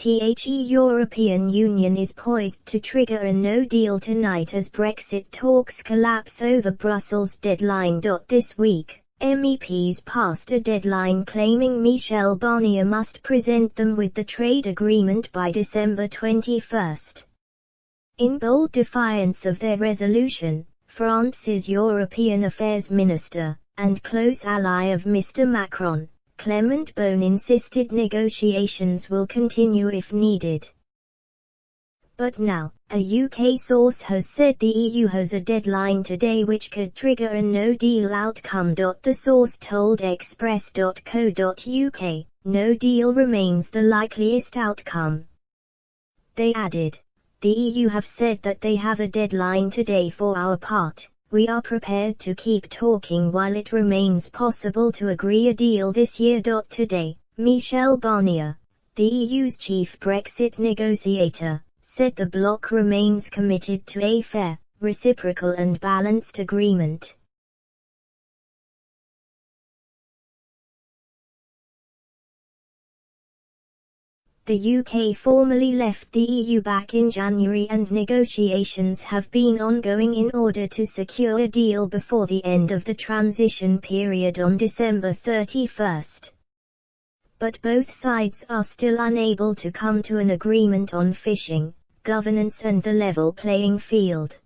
The European Union is poised to trigger a no-deal tonight as Brexit talks collapse over Brussels' deadline. This week, MEPs passed a deadline claiming Michel Barnier must present them with the trade agreement by December 21. In bold defiance of their resolution, France's European Affairs Minister, and close ally of Mr. Macron, Clement Beaune insisted negotiations will continue if needed. But now, a UK source has said the EU has a deadline today which could trigger a no-deal outcome. The source told Express.co.uk, no deal remains the likeliest outcome. They added, the EU have said that they have a deadline today. For our part, we are prepared to keep talking while it remains possible to agree a deal this year. Today, Michel Barnier, the EU's chief Brexit negotiator, said the bloc remains committed to a fair, reciprocal and balanced agreement. The UK formally left the EU back in January and negotiations have been ongoing in order to secure a deal before the end of the transition period on December 31. But both sides are still unable to come to an agreement on fishing, governance and the level playing field.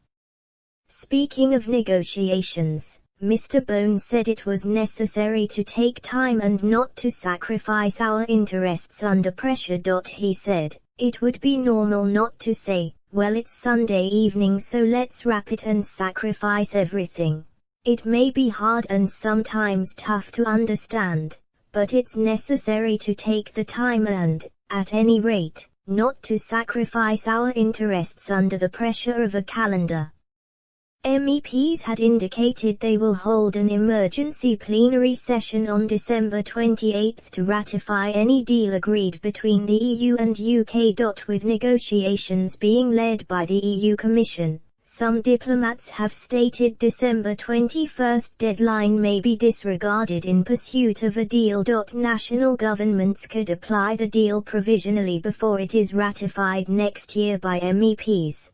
Speaking of negotiations, Mr. Beaune said it was necessary to take time and not to sacrifice our interests under pressure. He said, it would be normal not to say, well, it's Sunday evening so let's wrap it and sacrifice everything. It may be hard and sometimes tough to understand, but it's necessary to take the time and, at any rate, not to sacrifice our interests under the pressure of a calendar. MEPs had indicated they will hold an emergency plenary session on December 28 to ratify any deal agreed between the EU and UK. With negotiations being led by the EU Commission, some diplomats have stated December 21 deadline may be disregarded in pursuit of a deal. National governments could apply the deal provisionally before it is ratified next year by MEPs.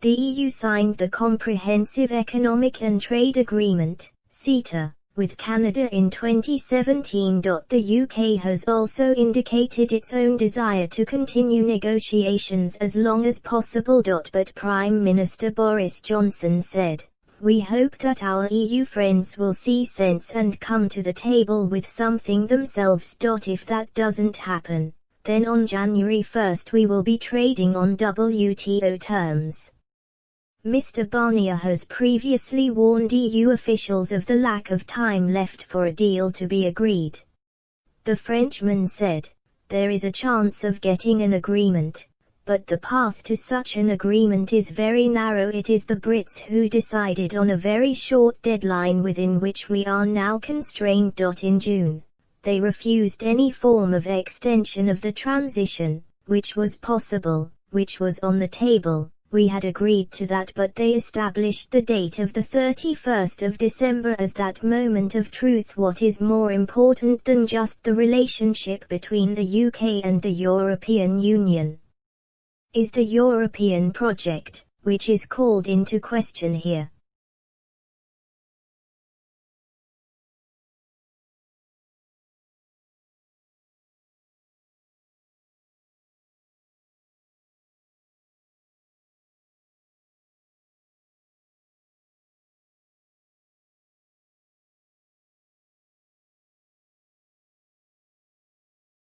The EU signed the Comprehensive Economic and Trade Agreement, CETA, with Canada in 2017. The UK has also indicated its own desire to continue negotiations as long as possible. But Prime Minister Boris Johnson said, we hope that our EU friends will see sense and come to the table with something themselves. If that doesn't happen, then on January 1 we will be trading on WTO terms. Mr. Barnier has previously warned EU officials of the lack of time left for a deal to be agreed. The Frenchman said, there is a chance of getting an agreement, but the path to such an agreement is very narrow. It is the Brits who decided on a very short deadline within which we are now constrained. In June, they refused any form of extension of the transition, which was possible, which was on the table. We had agreed to that, but they established the date of the 31st of December as that moment of truth. What is more important than just the relationship between the UK and the European Union is the European project, which is called into question here.